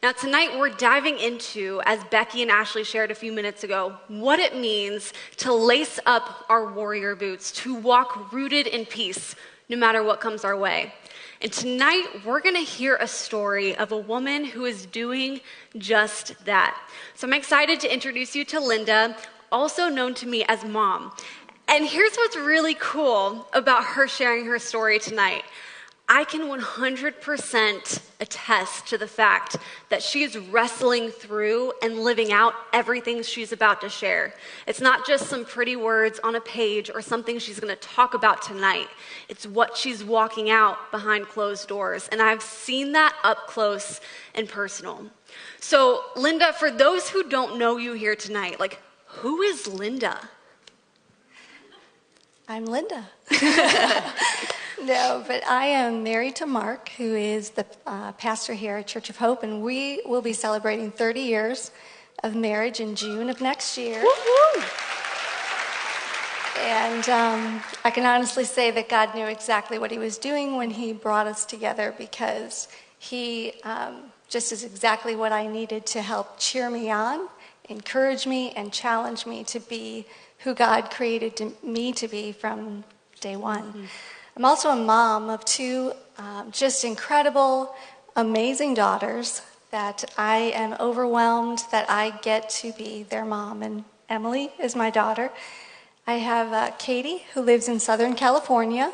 Now tonight we're diving into, as Becky and Ashley shared a few minutes ago, what it means to lace up our warrior boots, to walk rooted in peace, no matter what comes our way. And tonight we're going to hear a story of a woman who is doing just that. So I'm excited to introduce you to Linda, also known to me as Mom. And here's what's really cool about her sharing her story tonight. I can 100% attest to the fact that she is wrestling through and living out everything she's about to share. It's not just some pretty words on a page or something she's going to talk about tonight. It's what she's walking out behind closed doors. And I've seen that up close and personal. So, Linda, for those who don't know you here tonight, who is Linda? I'm Linda. No, but I am married to Mark, who is the pastor here at Church of Hope, and we will be celebrating 30 years of marriage in June of next year. Woo-hoo! And I can honestly say that God knew exactly what he was doing when he brought us together, because he just is exactly what I needed to help cheer me on, encourage me, and challenge me to be who God created me to be from day one. Mm-hmm. I'm also a mom of two just incredible, amazing daughters that I am overwhelmed that I get to be their mom. And Emily is my daughter. I have Katie, who lives in Southern California,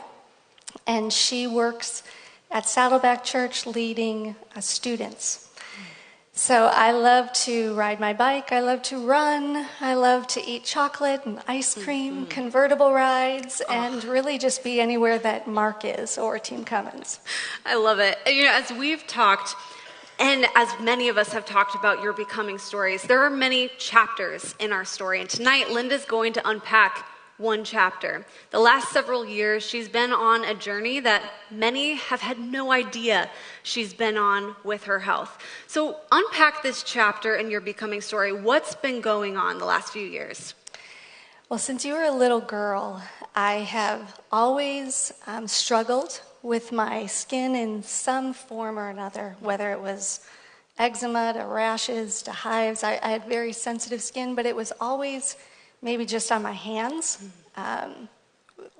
and she works at Saddleback Church leading students. So I love to ride my bike, I love to run, I love to eat chocolate and ice cream, convertible rides, and really just be anywhere that Mark is or Team Cummins. I love it. As we've talked, and as many of us have talked about your becoming stories, there are many chapters in our story. And tonight, Linda's going to unpack one chapter. The last several years, she's been on a journey that many have had no idea she's been on with her health. So unpack this chapter in your becoming story. What's been going on the last few years? Well, since you were a little girl, I have always struggled with my skin in some form or another, whether it was eczema to rashes to hives. I had very sensitive skin, but it was always maybe just on my hands,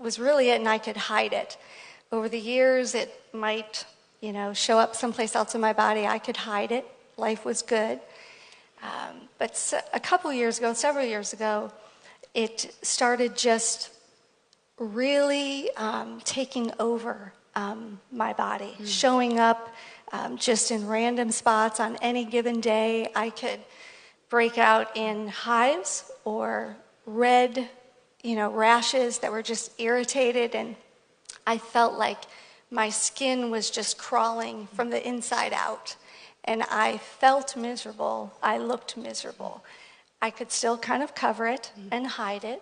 was really it, and I could hide it. Over the years, it might, show up someplace else in my body. I could hide it. Life was good. But several years ago, it started just really taking over my body, showing up just in random spots on any given day. I could break out in hives or red, rashes that were just irritated, and I felt like my skin was just crawling from the inside out, and I felt miserable. I looked miserable. I could still kind of cover it and hide it,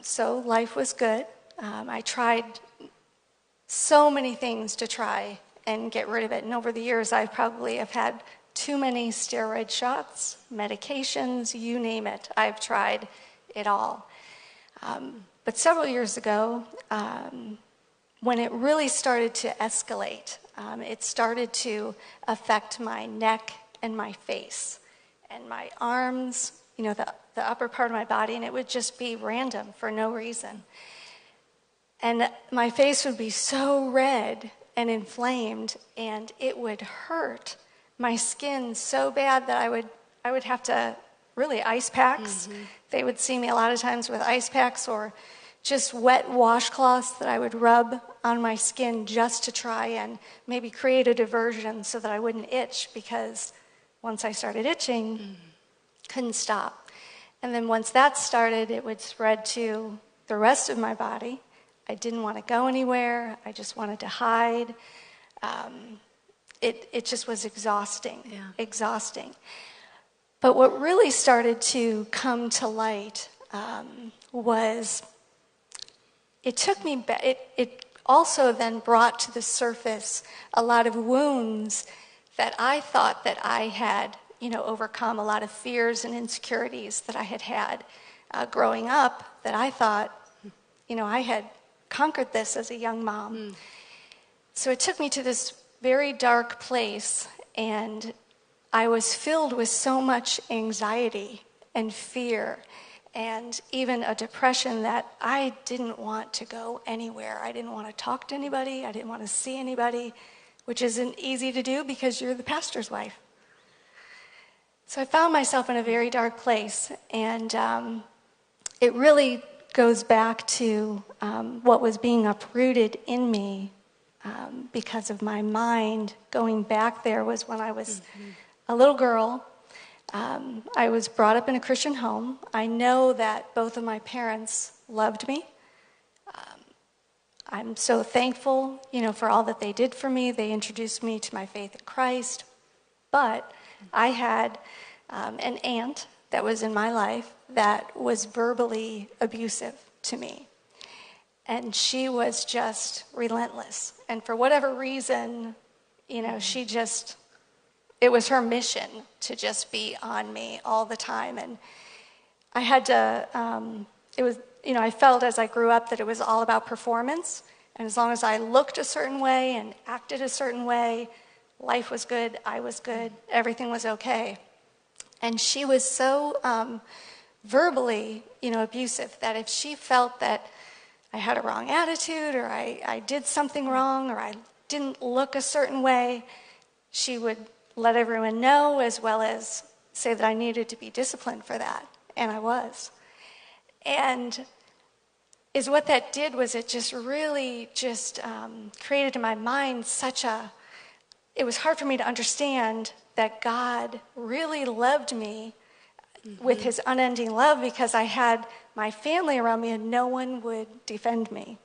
so life was good. I tried so many things to try and get rid of it, and over the years I probably have had too many steroid shots, medications, you name it. I've tried it all. But several years ago, when it really started to escalate, it started to affect my neck and my face and my arms, the upper part of my body, and it would just be random for no reason. And my face would be so red and inflamed, and it would hurt my skin so bad that I would have to really ice packs. They would see me a lot of times with ice packs or just wet washcloths that I would rub on my skin just to try and maybe create a diversion so that I wouldn't itch, because once I started itching, couldn't stop. And then once that started, it would spread to the rest of my body. I didn't want to go anywhere. I just wanted to hide. It just was exhausting, exhausting. But what really started to come to light was it also then brought to the surface a lot of wounds that I thought that I had, overcome, a lot of fears and insecurities that I had growing up, that I thought, I had conquered this as a young mom. So it took me to this very dark place, and I was filled with so much anxiety and fear and even a depression that I didn't want to go anywhere. I didn't want to talk to anybody. I didn't want to see anybody, which isn't easy to do because you're the pastor's wife. So I found myself in a very dark place, and it really goes back to what was being uprooted in me because of my mind going back there was when I was a little girl. I was brought up in a Christian home. I know that both of my parents loved me. I'm so thankful, for all that they did for me. They introduced me to my faith in Christ. But I had an aunt that was in my life that was verbally abusive to me. And she was just relentless. And for whatever reason, it was her mission to just be on me all the time. And I had to, I felt as I grew up that it was all about performance. And as long as I looked a certain way and acted a certain way, life was good, I was good, everything was okay. And she was so verbally, abusive that if she felt that I had a wrong attitude or I did something wrong or I didn't look a certain way, she would let everyone know as well as say that I needed to be disciplined for that. And I was. And what that did was it just really created in my mind it was hard for me to understand that God really loved me with his unending love because I had my family around me and no one would defend me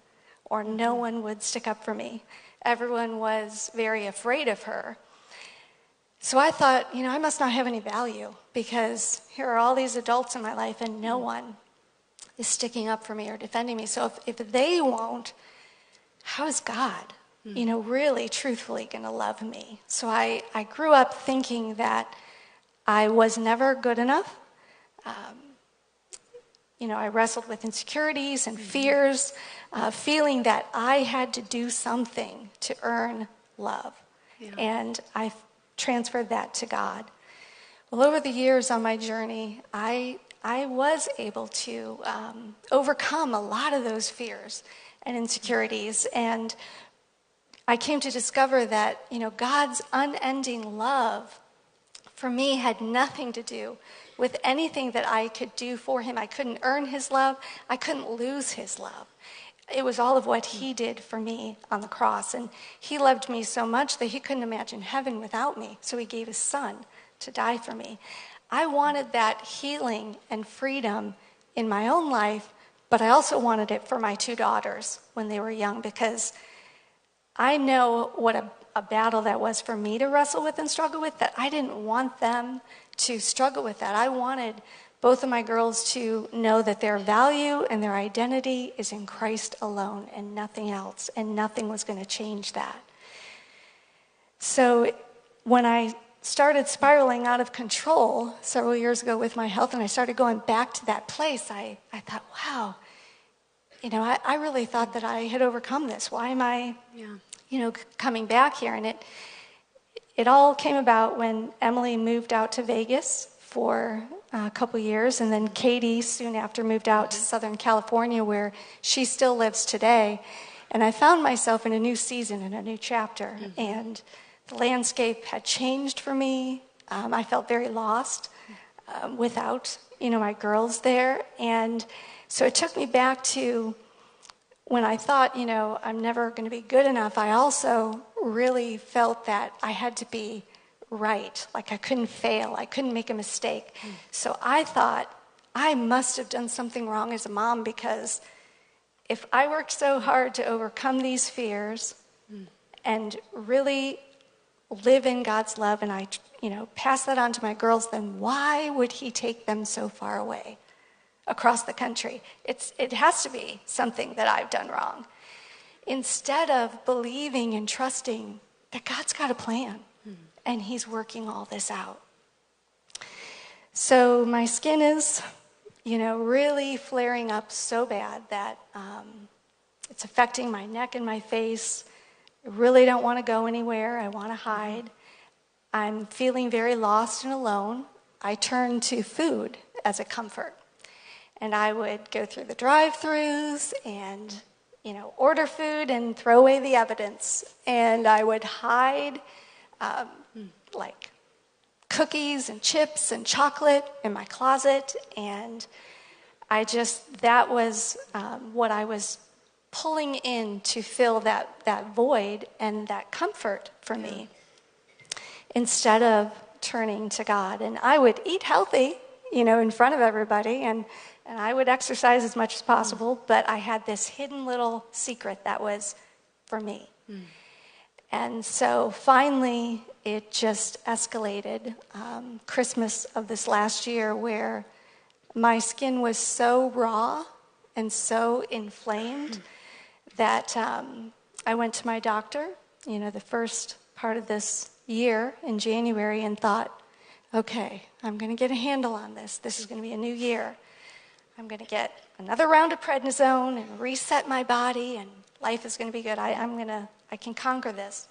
or no one would stick up for me. Everyone was very afraid of her. So I thought, I must not have any value because here are all these adults in my life and no one is sticking up for me or defending me. So if they won't, how is God, really truthfully going to love me? So I grew up thinking that I was never good enough. I wrestled with insecurities and fears, feeling that I had to do something to earn love. Yeah. And I transferred that to God. Well, over the years on my journey, I was able to overcome a lot of those fears and insecurities. And I came to discover that, God's unending love for me had nothing to do with anything that I could do for him. I couldn't earn his love. I couldn't lose his love. It was all of what he did for me on the cross. And he loved me so much that he couldn't imagine heaven without me. So he gave his son to die for me. I wanted that healing and freedom in my own life, but I also wanted it for my two daughters when they were young because I know what a battle that was for me to wrestle with and struggle with, that I didn't want them to struggle with that. I wanted both of my girls to know that their value and their identity is in Christ alone and nothing else, and nothing was going to change that. So when I started spiraling out of control several years ago with my health and I started going back to that place, I thought, wow, I really thought that I had overcome this. Why am I, coming back here? And it all came about when Emily moved out to Vegas for a couple years, and then Katie soon after moved out to Southern California where she still lives today. And I found myself in a new season, in a new chapter, and the landscape had changed for me. I felt very lost without, my girls there. And so it took me back to when I thought, I'm never going to be good enough. I also really felt that I had to be right. Like I couldn't fail. I couldn't make a mistake. So I thought I must have done something wrong as a mom because if I worked so hard to overcome these fears and really live in God's love and I, pass that on to my girls, then why would he take them so far away across the country? It has to be something that I've done wrong. Instead of believing and trusting that God's got a plan and he's working all this out. So my skin is, really flaring up so bad that it's affecting my neck and my face. I really don't want to go anywhere. I want to hide. I'm feeling very lost and alone, I turn to food as a comfort. And I would go through the drive-thrus and, order food and throw away the evidence. And I would hide like cookies and chips and chocolate in my closet. And that was what I was pulling in to fill that void and that comfort for me, instead of turning to God. And I would eat healthy, in front of everybody, and I would exercise as much as possible, but I had this hidden little secret that was for me. And so finally, it just escalated. Christmas of this last year, where my skin was so raw and so inflamed that I went to my doctor, the first part of this year in January, and thought, okay, I'm going to get a handle on this. This is going to be a new year. I'm going to get another round of prednisone and reset my body, and life is going to be good. I can conquer this.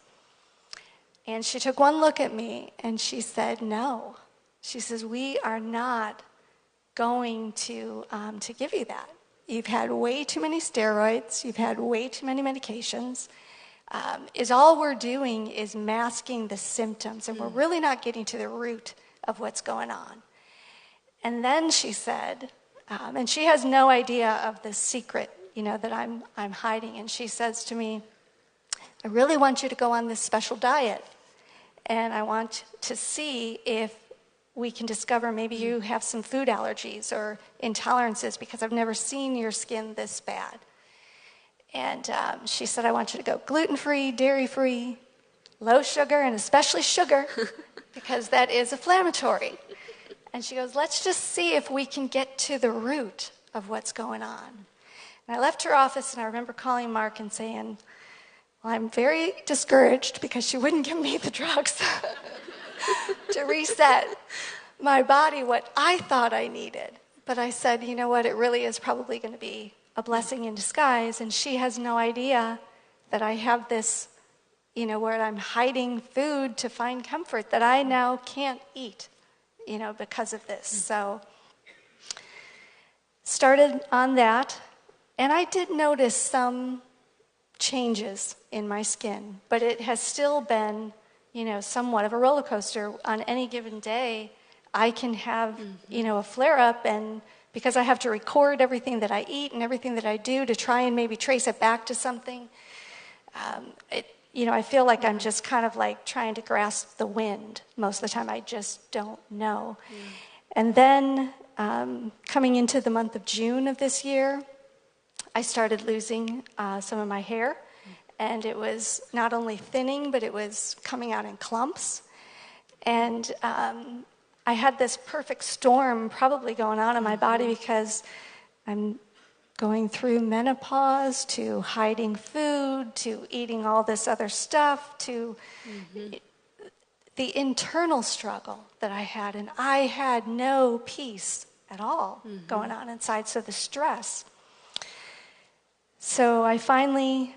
And she took one look at me, and she said, no. She says, we are not going to give you that. You've had way too many steroids. You've had way too many medications. All we're doing is masking the symptoms, and we're really not getting to the root of what's going on. And then she said, and she has no idea of the secret, that I'm hiding. And she says to me, I really want you to go on this special diet, and I want to see if we can discover maybe you have some food allergies or intolerances, because I've never seen your skin this bad. And she said, I want you to go gluten-free, dairy-free, low sugar, and especially sugar, because that is inflammatory. And she goes, let's just see if we can get to the root of what's going on. And I left her office, and I remember calling Mark and saying, well, I'm very discouraged because she wouldn't give me the drugs to reset my body what I thought I needed. But I said, you know what, it really is probably going to be a blessing in disguise. And she has no idea that I have this, where I'm hiding food to find comfort that I now can't eat, because of this. So started on that, and I did notice some changes in my skin, but it has still been, somewhat of a roller coaster. On any given day, I can have, a flare-up, and because I have to record everything that I eat and everything that I do to try and maybe trace it back to something, I feel like I'm just kind of like trying to grasp the wind most of the time. I just don't know. And then coming into the month of June of this year, I started losing some of my hair, and it was not only thinning, but it was coming out in clumps. And I had this perfect storm probably going on in my body, because I'm going through menopause, to hiding food, to eating all this other stuff, to the internal struggle that I had. And I had no peace at all going on inside, so the stress. So I finally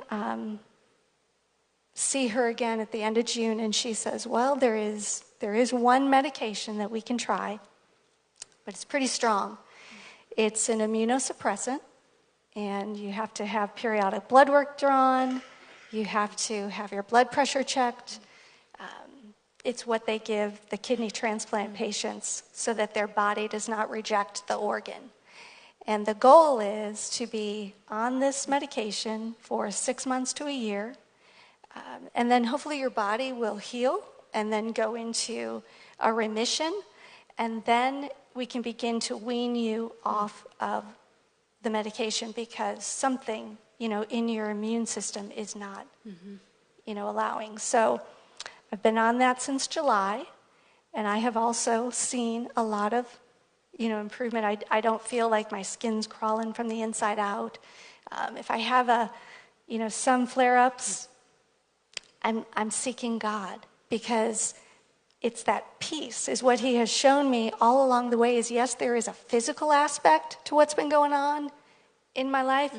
see her again at the end of June, and she says, well, there is one medication that we can try, but it's pretty strong. It's an immunosuppressant, and you have to have periodic blood work drawn. You have to have your blood pressure checked. It's what they give the kidney transplant patients so that their body does not reject the organ. And the goal is to be on this medication for 6 months to a year, and then hopefully your body will heal and then go into a remission, and then we can begin to wean you off of the medication, because something, in your immune system is not, allowing. So I've been on that since July, and I have also seen a lot of, improvement. I don't feel like my skin's crawling from the inside out. If I have some flare-ups, I'm seeking God, because it's that peace is what he has shown me all along the way. Is yes, there is a physical aspect to what's been going on in my life,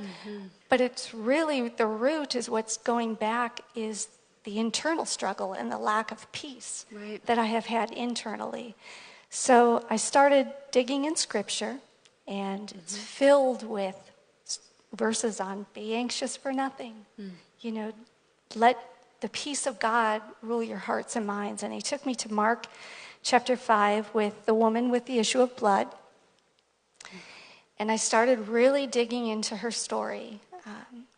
but it's really the root is what's going back is the internal struggle and the lack of peace Right. that I have had internally. So I started digging in Scripture, and it's filled with verses on be anxious for nothing. You know, let the peace of God rule your hearts and minds. And he took me to Mark chapter 5 with the woman with the issue of blood. And I started really digging into her story.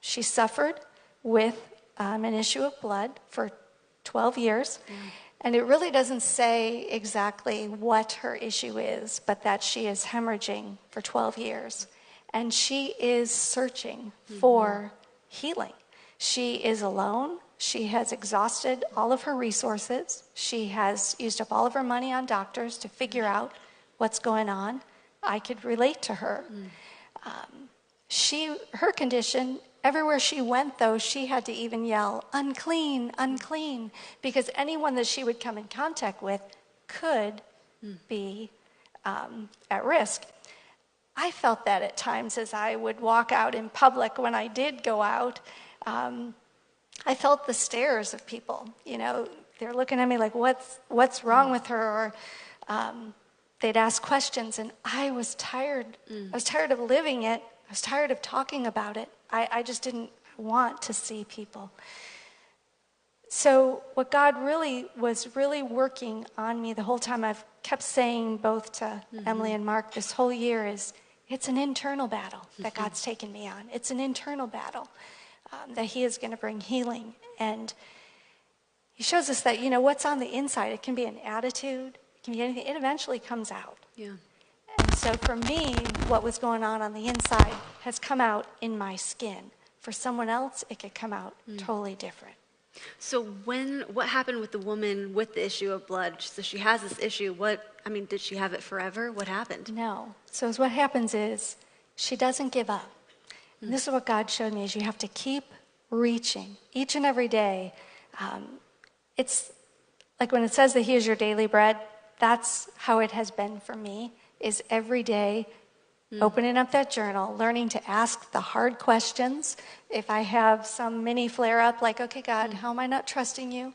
She suffered with an issue of blood for 12 years. And it really doesn't say exactly what her issue is, but that she is hemorrhaging for 12 years. And she is searching for healing. She is alone. She has exhausted all of her resources. She has used up all of her money on doctors to figure out what's going on. I could relate to her. Her condition, everywhere she went, though, she had to even yell, unclean, unclean, because anyone that she would come in contact with could be at risk. I felt that at times as I would walk out in public when I did go out. I felt the stares of people. You know, they're looking at me like, what's wrong with her? Or they'd ask questions, and I was tired. I was tired of living it. I was tired of talking about it. I just didn't want to see people. So what God was really working on me the whole time, I've kept saying both to Emily and Mark this whole year, is it's an internal battle that God's taken me on. It's an internal battle that he is going to bring healing. And he shows us that, you know, what's on the inside, it can be an attitude, it can be anything. It eventually comes out. Yeah. And so for me, what was going on the inside has come out in my skin. For someone else, it could come out totally different. So what happened with the woman with the issue of blood? So she has this issue. Did she have it forever? What happened? No. So what happens is she doesn't give up. And this is what God showed me, is you have to keep reaching each and every day. It's like when it says that he is your daily bread, that's how it has been for me, is every day opening up that journal, learning to ask the hard questions. If I have some mini flare-up, like, okay, God, how am I not trusting you?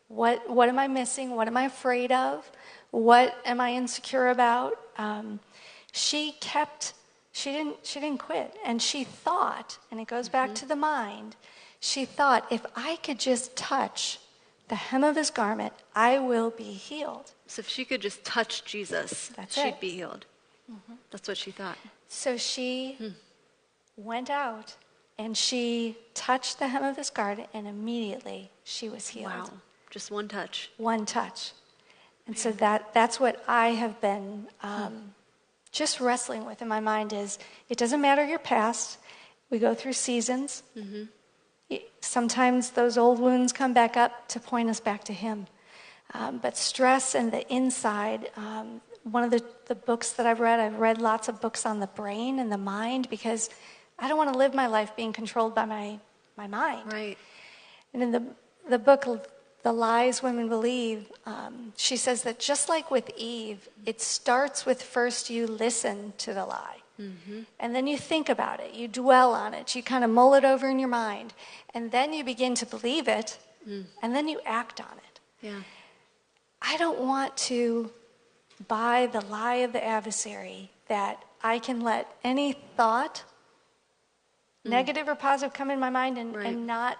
What am I missing? What am I afraid of? What am I insecure about? She didn't quit. And she thought, and it goes back to the mind, she thought, if I could just touch the hem of his garment, I will be healed. So if she could just touch Jesus, she'd be healed. That's what she thought. So she went out and she touched the hem of his garment, and immediately she was healed. Wow. Just one touch. One touch. And so that's what I have been just wrestling with in my mind, is it doesn't matter your past. We go through seasons. Sometimes those old wounds come back up to point us back to him. But stress and the inside, one of the books that I've read lots of books on the brain and the mind, because I don't want to live my life being controlled by my mind. Right. And in the book, The Lies Women Believe, she says that just like with Eve, it starts with first you listen to the lie. And then you think about it, you dwell on it, you kind of mull it over in your mind, and then you begin to believe it, and then you act on it. Yeah. I don't want to buy the lie of the adversary that I can let any thought, negative or positive, come in my mind and not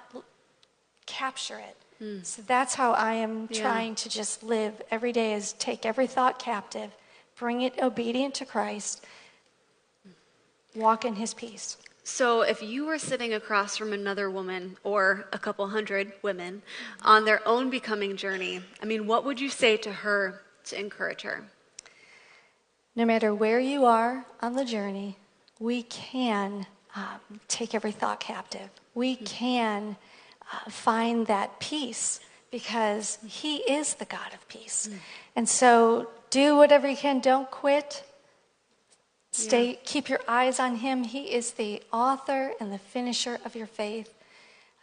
capture it. So that's how I am trying to just live every day, is take every thought captive, bring it obedient to Christ, walk in his peace. So if you were sitting across from another woman or a couple hundred women on their own becoming journey, what would you say to her to encourage her? No matter where you are on the journey, we can take every thought captive. We can find that peace, because he is the God of peace. And so do whatever you can. Don't quit. Keep your eyes on him. He is the author and the finisher of your faith.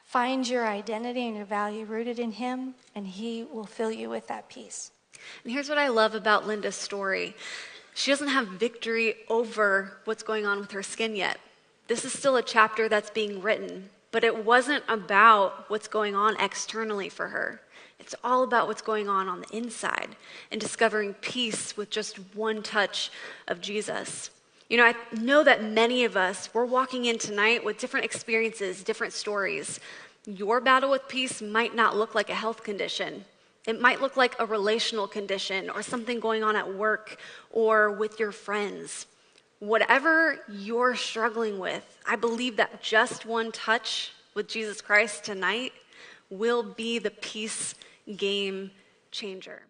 Find your identity and your value rooted in him, and he will fill you with that peace. And here's what I love about Linda's story. She doesn't have victory over what's going on with her skin yet. This is still a chapter that's being written. But it wasn't about what's going on externally for her. It's all about what's going on the inside and discovering peace with just one touch of Jesus. I know that many of us, we're walking in tonight with different experiences, different stories. Your battle with peace might not look like a health condition. It might look like a relational condition or something going on at work or with your friends. Whatever you're struggling with, I believe that just one touch with Jesus Christ tonight will be the peace game changer.